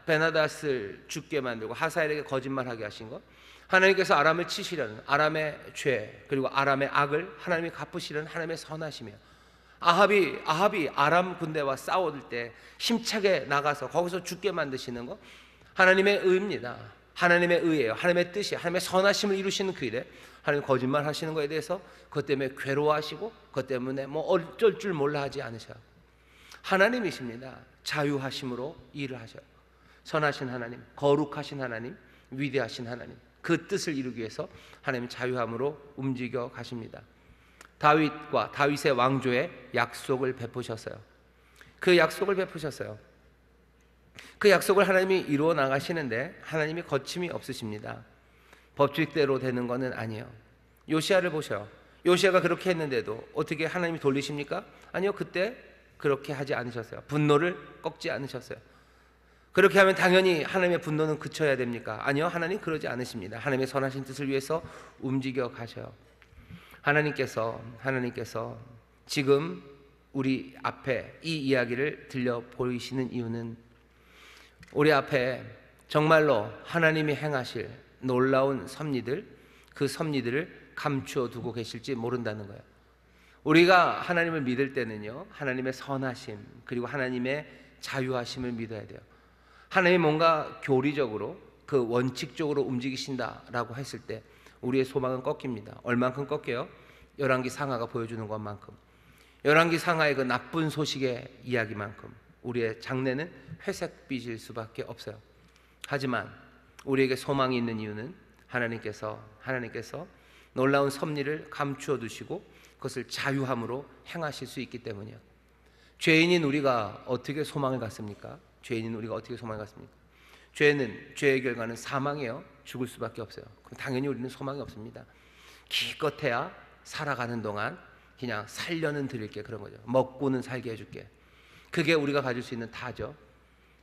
베나닷을 죽게 만들고 하사엘에게 거짓말하게 하신 것, 하나님께서 아람을 치시려는 아람의 죄 그리고 아람의 악을 하나님이 갚으시려는 하나님의 선하시며, 아합이 아람 군대와 싸울 때 힘차게 나가서 거기서 죽게 만드시는 것, 하나님의 의입니다. 하나님의 의예요. 하나님의 뜻이, 하나님의 선하심을 이루시는 그 일에 하나님 거짓말 하시는 것에 대해서 그것 때문에 괴로워하시고 그것 때문에 어쩔 줄 몰라 하지 않으셔요. 하나님이십니다. 자유하심으로 일을 하셔요. 선하신 하나님, 거룩하신 하나님, 위대하신 하나님, 그 뜻을 이루기 위해서 하나님은 자유함으로 움직여 가십니다. 다윗과 다윗의 왕조에 약속을 베푸셨어요. 그 약속을 베푸셨어요. 그 약속을 하나님이 이루어 나가시는데 하나님이 거침이 없으십니다. 법칙대로 되는 것은 아니에요. 요시야를 보셔요. 요시야가 그렇게 했는데도 어떻게 하나님이 돌리십니까? 아니요, 그때 그렇게 하지 않으셨어요. 분노를 꺾지 않으셨어요. 그렇게 하면 당연히 하나님의 분노는 그쳐야 됩니까? 아니요, 하나님 그러지 않으십니다. 하나님의 선하신 뜻을 위해서 움직여 가셔요. 하나님께서 지금 우리 앞에 이 이야기를 들려 보이시는 이유는 우리 앞에 정말로 하나님이 행하실 놀라운 섭리들, 그 섭리들을 감추어 두고 계실지 모른다는 거예요. 우리가 하나님을 믿을 때는요, 하나님의 선하심 그리고 하나님의 자유하심을 믿어야 돼요. 하나님이 뭔가 교리적으로 그 원칙적으로 움직이신다라고 했을 때 우리의 소망은 꺾입니다. 얼만큼 꺾여요? 열왕기 상하가 보여주는 것만큼, 열왕기 상하의 그 나쁜 소식의 이야기만큼 우리의 장래는 회색빛일 수밖에 없어요. 하지만 우리에게 소망이 있는 이유는 하나님께서 놀라운 섭리를 감추어 두시고 그것을 자유함으로 행하실 수 있기 때문이에요. 죄인인 우리가 어떻게 소망을 갖습니까? 죄의 결과는 사망이에요. 죽을 수밖에 없어요. 그럼 당연히 우리는 소망이 없습니다. 기껏해야 살아가는 동안 그냥 살려는 드릴게, 그런 거죠. 먹고는 살게 해줄게. 그게 우리가 가질 수 있는 다죠.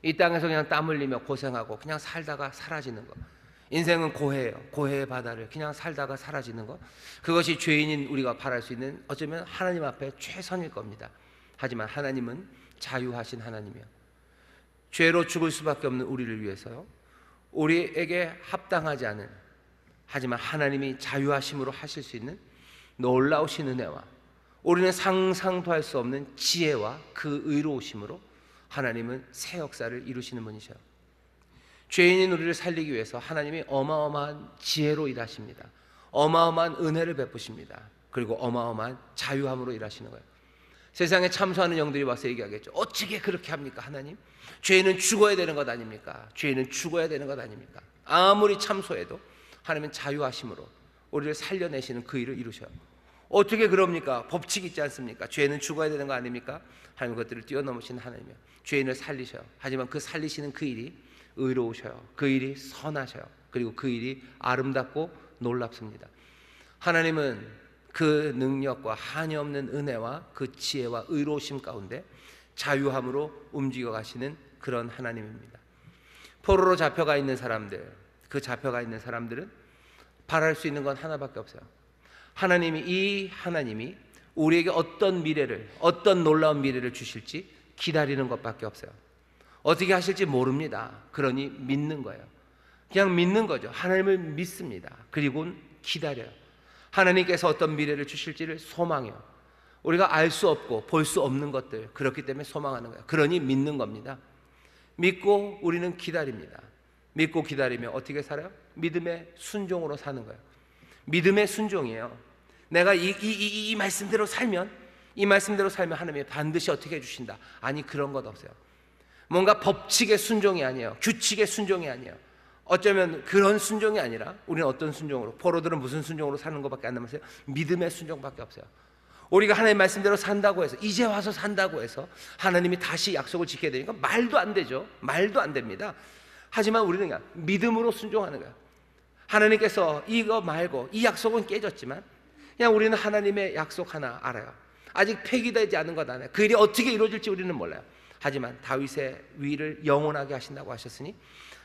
이 땅에서 그냥 땀 흘리며 고생하고 그냥 살다가 사라지는 거. 인생은 고해예요. 고해의 바다를 그냥 살다가 사라지는 거. 그것이 죄인인 우리가 바랄 수 있는, 어쩌면 하나님 앞에 최선일 겁니다. 하지만 하나님은 자유하신 하나님이에요. 죄로 죽을 수밖에 없는 우리를 위해서요, 우리에게 합당하지 않은, 하지만 하나님이 자유하심으로 하실 수 있는 놀라우신 은혜와 우리는 상상도 할 수 없는 지혜와 그 의로우심으로 하나님은 새 역사를 이루시는 분이셔요. 죄인인 우리를 살리기 위해서 하나님이 어마어마한 지혜로 일하십니다. 어마어마한 은혜를 베푸십니다. 그리고 어마어마한 자유함으로 일하시는 거예요. 세상에 참소하는 영들이 와서 얘기하겠죠. 어찌게 그렇게 합니까 하나님? 죄인은 죽어야 되는 것 아닙니까? 죄인은 죽어야 되는 것 아닙니까? 아무리 참소해도 하나님은 자유하심으로 우리를 살려내시는 그 일을 이루셔요. 어떻게 그럽니까? 법칙이 있지 않습니까? 죄인은 죽어야 되는 거 아닙니까? 하나님 그것들을 뛰어넘으신 하나님이요, 죄인을 살리셔요. 하지만 그 살리시는 그 일이 의로우셔요. 그 일이 선하셔요. 그리고 그 일이 아름답고 놀랍습니다. 하나님은 그 능력과 한이없는 은혜와 그 지혜와 의로우심 가운데 자유함으로 움직여 가시는 그런 하나님입니다. 포로로 잡혀가 있는 사람들, 그 잡혀가 있는 사람들은 바랄 수 있는 건 하나밖에 없어요. 하나님이 우리에게 어떤 미래를, 어떤 놀라운 미래를 주실지 기다리는 것밖에 없어요. 어떻게 하실지 모릅니다. 그러니 믿는 거예요. 그냥 믿는 거죠. 하나님을 믿습니다. 그리고 기다려요. 하나님께서 어떤 미래를 주실지를 소망해요. 우리가 알 수 없고 볼 수 없는 것들, 그렇기 때문에 소망하는 거예요. 그러니 믿는 겁니다. 믿고 우리는 기다립니다. 믿고 기다리면 어떻게 살아요? 믿음의 순종으로 사는 거예요. 믿음의 순종이에요. 내가 이 말씀대로 살면, 이 말씀대로 살면 하나님이 반드시 어떻게 해주신다. 아니, 그런 것 없어요. 뭔가 법칙의 순종이 아니에요. 규칙의 순종이 아니에요. 어쩌면 그런 순종이 아니라 우리는 어떤 순종으로, 포로들은 무슨 순종으로 사는 것밖에 안 남았어요? 믿음의 순종밖에 없어요. 우리가 하나님 말씀대로 산다고 해서, 이제 와서 산다고 해서 하나님이 다시 약속을 지켜야 되니까 말도 안 되죠. 말도 안 됩니다. 하지만 우리는 그냥 믿음으로 순종하는 거예요. 하나님께서 이거 말고, 이 약속은 깨졌지만 그냥 우리는 하나님의 약속 하나 알아요. 아직 폐기되지 않은 것 안에 그 일이 어떻게 이루어질지 우리는 몰라요. 하지만 다윗의 위를 영원하게 하신다고 하셨으니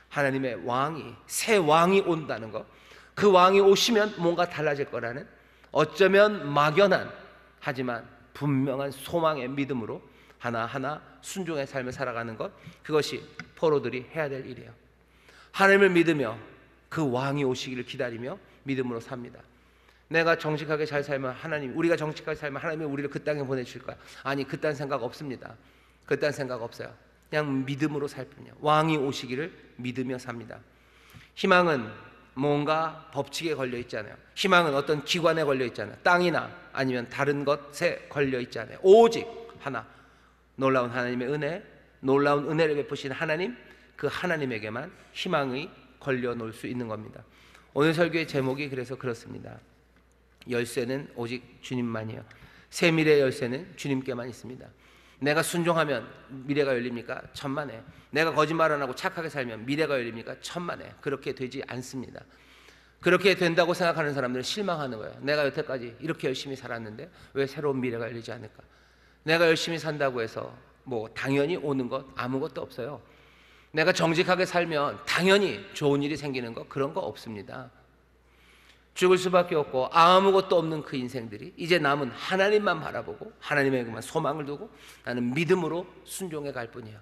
하나님의 왕이, 새 왕이 온다는 것, 그 왕이 오시면 뭔가 달라질 거라는, 어쩌면 막연한 하지만 분명한 소망의 믿음으로 하나하나 순종의 삶을 살아가는 것, 그것이 포로들이 해야 될 일이에요. 하나님을 믿으며 그 왕이 오시기를 기다리며 믿음으로 삽니다. 내가 정직하게 잘 살면 우리가 정직하게 살면 하나님이 우리를 그 땅에 보내주실 거야. 아니, 그딴 생각 없습니다. 그딴 생각 없어요. 그냥 믿음으로 살 뿐이에요. 왕이 오시기를 믿으며 삽니다. 희망은 뭔가 법칙에 걸려 있잖아요. 희망은 어떤 기관에 걸려 있잖아요. 땅이나 아니면 다른 것에 걸려 있잖아요. 오직 하나, 놀라운 하나님의 은혜, 놀라운 은혜를 베푸신 하나님, 그 하나님에게만 희망이 걸려 놓을 수 있는 겁니다. 오늘 설교의 제목이 그래서 그렇습니다. 열쇠는 오직 주님만이요, 새 미래의 열쇠는 주님께만 있습니다. 내가 순종하면 미래가 열립니까? 천만에. 내가 거짓말 안 하고 착하게 살면 미래가 열립니까? 천만에. 그렇게 되지 않습니다. 그렇게 된다고 생각하는 사람들은 실망하는 거예요. 내가 여태까지 이렇게 열심히 살았는데 왜 새로운 미래가 열리지 않을까? 내가 열심히 산다고 해서 뭐 당연히 오는 것 아무것도 없어요. 내가 정직하게 살면 당연히 좋은 일이 생기는 것, 그런 거 없습니다. 죽을 수밖에 없고 아무것도 없는 그 인생들이 이제 남은 하나님만 바라보고 하나님에게만 소망을 두고 나는 믿음으로 순종해 갈 뿐이에요.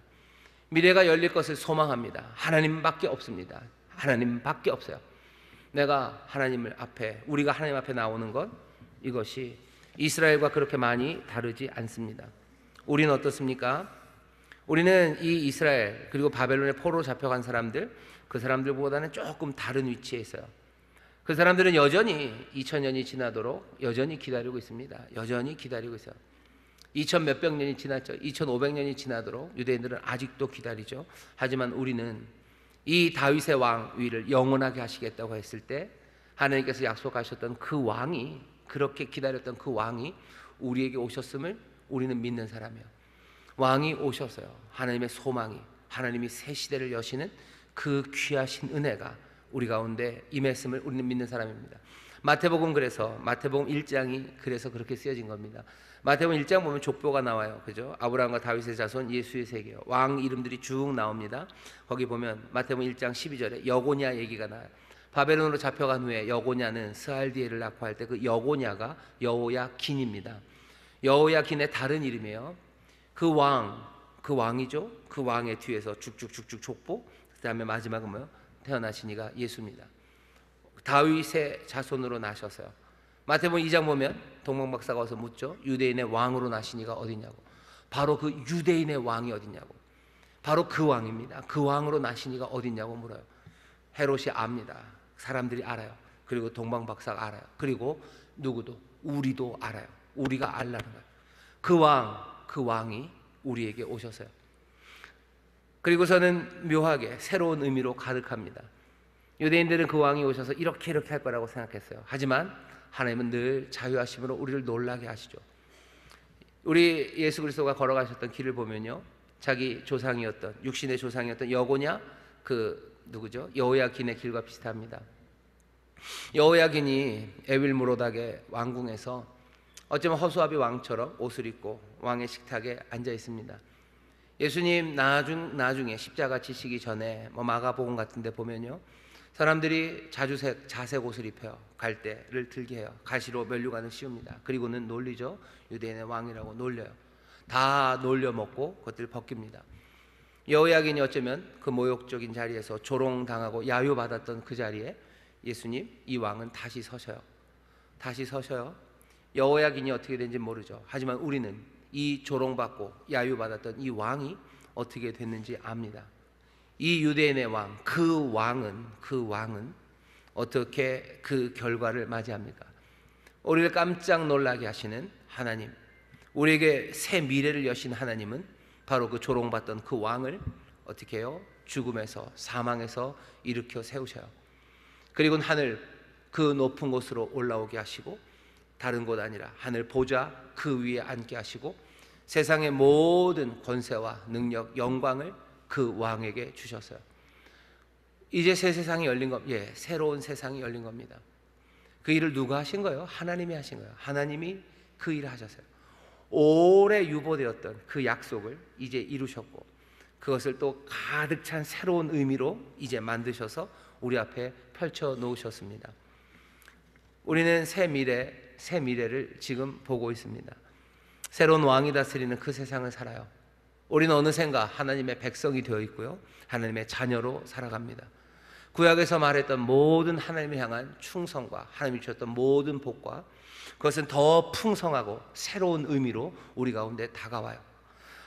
미래가 열릴 것을 소망합니다. 하나님밖에 없습니다. 하나님밖에 없어요. 우리가 하나님 앞에 나오는 것, 이것이 이스라엘과 그렇게 많이 다르지 않습니다. 우리는 어떻습니까? 우리는 이 이스라엘 그리고 바벨론의 포로로 잡혀간 사람들, 그 사람들보다는 조금 다른 위치에 있어요. 그 사람들은 여전히 2000년이 지나도록 여전히 기다리고 있습니다. 여전히 기다리고 있어요. 2000 몇백 년이 지났죠. 2500년이 지나도록 유대인들은 아직도 기다리죠. 하지만 우리는 이 다윗의 왕 위를 영원하게 하시겠다고 했을 때 하나님께서 약속하셨던 그 왕이, 그렇게 기다렸던 그 왕이 우리에게 오셨음을 우리는 믿는 사람이에요. 왕이 오셔서요, 하나님의 소망이, 하나님이 새 시대를 여시는 그 귀하신 은혜가 우리 가운데 임했음을 우리는 믿는 사람입니다. 마태복음 1장이 그래서 그렇게 쓰여진 겁니다. 마태복음 1장 보면 족보가 나와요. 그죠? 아브라함과 다윗의 자손, 예수의 세계요. 왕 이름들이 쭉 나옵니다. 거기 보면 마태복음 1장 12절에 여고냐 얘기가 나와요. 바벨론으로 잡혀간 후에 여고냐는 스알디엘을 낳고할 때 그 여고냐가 여호야긴입니다. 여호야긴의 다른 이름이에요. 그 왕이죠. 그 왕의 뒤에서 쭉쭉쭉쭉 족보, 그 다음에 마지막은 뭐요? 태어나신 이가 예수입니다. 다윗의 자손으로 나셔서요. 마태복음 2장 보면 동방박사가 와서 묻죠. 유대인의 왕으로 나신 이가 어디냐고. 바로 그 유대인의 왕이 어디냐고. 바로 그 왕입니다. 그 왕으로 나신 이가 어디냐고 물어요. 헤롯이 압니다. 사람들이 알아요. 그리고 동방박사가 알아요. 그리고 누구도, 우리도 알아요. 우리가 알라는 거예요. 그 왕이 우리에게 오셔서요. 그리고서는 묘하게 새로운 의미로 가득합니다. 유대인들은 그 왕이 오셔서 이렇게 할 거라고 생각했어요. 하지만 하나님은 늘 자유하심으로 우리를 놀라게 하시죠. 우리 예수 그리스도가 걸어가셨던 길을 보면요, 자기 조상이었던, 육신의 조상이었던 여고냐, 누구죠? 여호야긴의 길과 비슷합니다. 여호야긴이 에윌무로닥의 왕궁에서 어쩌면 허수아비 왕처럼 옷을 입고 왕의 식탁에 앉아 있습니다. 예수님 나중에 십자가 지시기 전에 마가복음 같은 데 보면요, 사람들이 자색 옷을 입혀요. 갈대를 들게 해요. 가시로 면류관을 씌웁니다. 그리고는 놀리죠. 유대인의 왕이라고 놀려요. 다 놀려 먹고 그것들 벗깁니다. 여호야긴이 어쩌면 그 모욕적인 자리에서 조롱당하고 야유받았던 그 자리에 예수님, 이 왕은 다시 서셔요. 여호야긴이 어떻게 된지 모르죠. 하지만 우리는 이 조롱받고 야유받았던 이 왕이 어떻게 됐는지 압니다. 이 유대인의 왕, 그 왕은 어떻게 그 결과를 맞이합니까? 우리를 깜짝 놀라게 하시는 하나님, 우리에게 새 미래를 여신 하나님은 바로 그 조롱받던 그 왕을 어떻게 해요? 죽음에서, 사망에서 일으켜 세우셔요. 그리고 하늘 그 높은 곳으로 올라오게 하시고, 다른 곳 아니라 하늘 보좌 그 위에 앉게 하시고, 세상의 모든 권세와 능력, 영광을 그 왕에게 주셨어요. 이제 새 세상이 열린 새로운 세상이 열린 겁니다. 그 일을 누가 하신 거예요? 하나님이 하신 거예요. 하나님이 그 일을 하셨어요. 오래 유보되었던 그 약속을 이제 이루셨고, 그것을 또 가득 찬 새로운 의미로 이제 만드셔서 우리 앞에 펼쳐 놓으셨습니다. 우리는 새 미래를 지금 보고 있습니다. 새로운 왕이 다스리는 그 세상을 살아요. 우리는 어느샌가 하나님의 백성이 되어 있고요, 하나님의 자녀로 살아갑니다. 구약에서 말했던 모든 하나님을 향한 충성과 하나님이 주셨던 모든 복과, 그것은 더 풍성하고 새로운 의미로 우리 가운데 다가와요.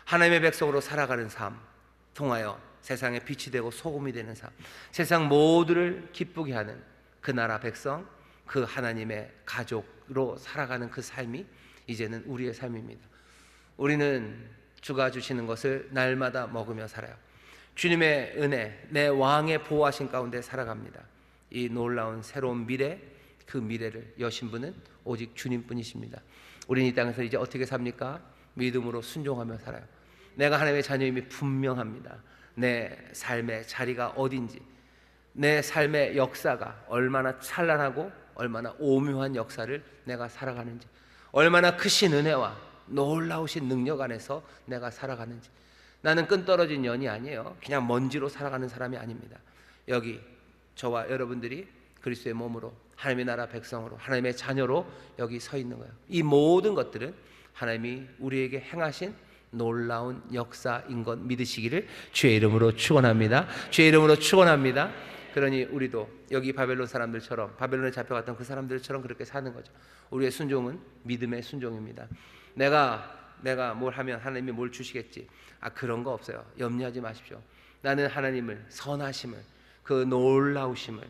하나님의 백성으로 살아가는 삶, 통하여 세상에 빛이 되고 소금이 되는 삶, 세상 모두를 기쁘게 하는 그 나라 백성, 그 하나님의 가족으로 살아가는 그 삶이 이제는 우리의 삶입니다. 우리는 주가 주시는 것을 날마다 먹으며 살아요. 주님의 은혜, 내 왕의 보호하신 가운데 살아갑니다. 이 놀라운 새로운 미래, 그 미래를 여신 분은 오직 주님뿐이십니다. 우리는 이 땅에서 이제 어떻게 삽니까? 믿음으로 순종하며 살아요. 내가 하나님의 자녀임이 분명합니다. 내 삶의 자리가 어딘지, 내 삶의 역사가 얼마나 찬란하고 얼마나 오묘한 역사를 내가 살아가는지, 얼마나 크신 은혜와 놀라우신 능력 안에서 내가 살아가는지. 나는 끈떨어진 년이 아니에요. 그냥 먼지로 살아가는 사람이 아닙니다. 여기 저와 여러분들이 그리스도의 몸으로, 하나님의 나라 백성으로, 하나님의 자녀로 여기 서 있는 거예요. 이 모든 것들은 하나님이 우리에게 행하신 놀라운 역사인 것 믿으시기를 주의 이름으로 축원합니다. 주의 이름으로 축원합니다. 그러니 우리도 여기 바벨론 사람들처럼, 바벨론에 잡혀갔던 그 사람들처럼 그렇게 사는 거죠. 우리의 순종은 믿음의 순종입니다. 내가 뭘 하면 하나님이 뭘 주시겠지, 그런 거 없어요. 염려하지 마십시오. 나는 하나님을, 선하심을, 그 놀라우심을,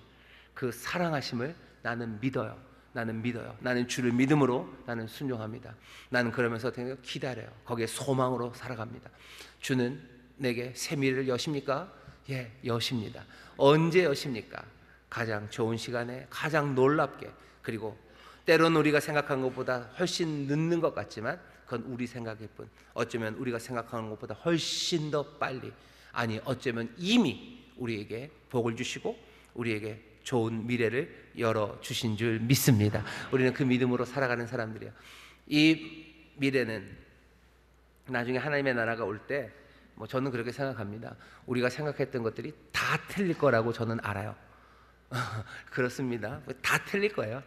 그 사랑하심을 나는 믿어요. 나는 주를 믿음으로 나는 순종합니다. 나는 그러면서 기다려요. 거기에 소망으로 살아갑니다. 주는 내게 새 미래를 여십니까? 예, 여십니다. 언제 여십니까? 가장 좋은 시간에, 가장 놀랍게. 그리고 때로는 우리가 생각한 것보다 훨씬 늦는 것 같지만 그건 우리 생각일 뿐, 어쩌면 우리가 생각하는 것보다 훨씬 더 빨리, 아니 어쩌면 이미 우리에게 복을 주시고 우리에게 좋은 미래를 열어주신 줄 믿습니다. 우리는 그 믿음으로 살아가는 사람들이에요. 이 미래는 나중에 하나님의 나라가 올 때, 저는 그렇게 생각합니다. 우리가 생각했던 것들이 다 틀릴 거라고 저는 알아요. 그렇습니다. 다 틀릴 거예요.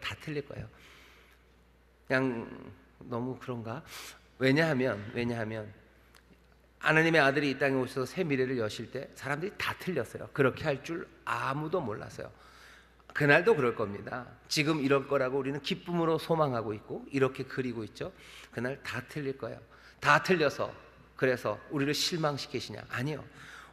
그냥 너무 그런가? 왜냐하면 하나님의 아들이 이 땅에 오셔서 새 미래를 여실 때 사람들이 다 틀렸어요. 그렇게 할 줄 아무도 몰랐어요. 그날도 그럴 겁니다. 지금 이럴 거라고 우리는 기쁨으로 소망하고 있고 이렇게 그리고 있죠. 그날 다 틀릴 거예요. 다 틀려서 그래서 우리를 실망시키시냐? 아니요.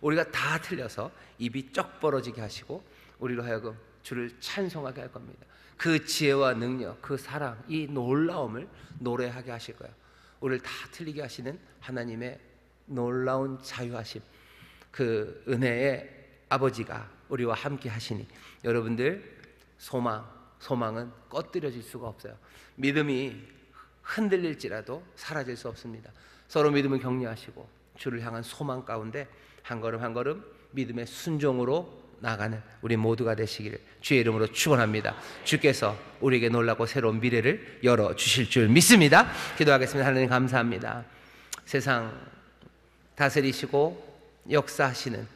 우리가 다 틀려서 입이 쩍 벌어지게 하시고 우리로 하여금 주를 찬송하게 할 겁니다. 그 지혜와 능력, 그 사랑, 이 놀라움을 노래하게 하실 거예요. 우리를 다 틀리게 하시는 하나님의 놀라운 자유하심, 그 은혜의 아버지가 우리와 함께 하시니 여러분들 소망은 꺼뜨려질 수가 없어요. 믿음이 흔들릴지라도 사라질 수 없습니다. 서로 믿음을 격려하시고 주를 향한 소망 가운데 한 걸음 한 걸음 믿음의 순종으로 나가는 우리 모두가 되시기를 주의 이름으로 축원합니다. 주께서 우리에게 놀라고 새로운 미래를 열어주실 줄 믿습니다. 기도하겠습니다. 하나님 감사합니다. 세상 다스리시고 역사하시는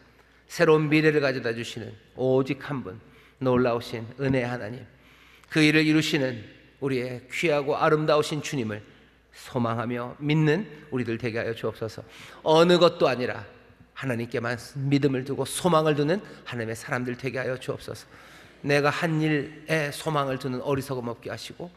새로운 미래를 가져다 주시는 오직 한 분, 놀라우신 은혜의 하나님, 그 일을 이루시는 우리의 귀하고 아름다우신 주님을 소망하며 믿는 우리들 되게 하여 주옵소서. 어느 것도 아니라 하나님께만 믿음을 두고 소망을 두는 하나님의 사람들 되게 하여 주옵소서. 내가 한 일에 소망을 두는 어리석음 없게 하시고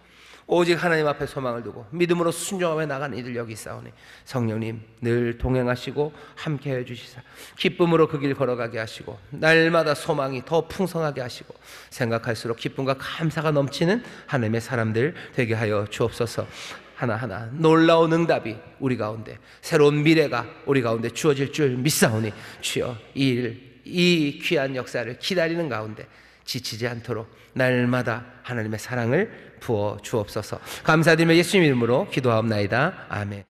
오직 하나님 앞에 소망을 두고 믿음으로 순종하며 나가는 이들 여기 있사오니 성령님 늘 동행하시고 함께해 주시사 기쁨으로 그 길 걸어가게 하시고 날마다 소망이 더 풍성하게 하시고 생각할수록 기쁨과 감사가 넘치는 하나님의 사람들 되게 하여 주옵소서. 하나하나 놀라운 응답이 우리 가운데, 새로운 미래가 우리 가운데 주어질 줄 믿사오니 주여 이 귀한 역사를 기다리는 가운데 지치지 않도록 날마다 하나님의 사랑을 부어 주옵소서. 감사드리며 예수님 이름으로 기도하옵나이다. 아멘.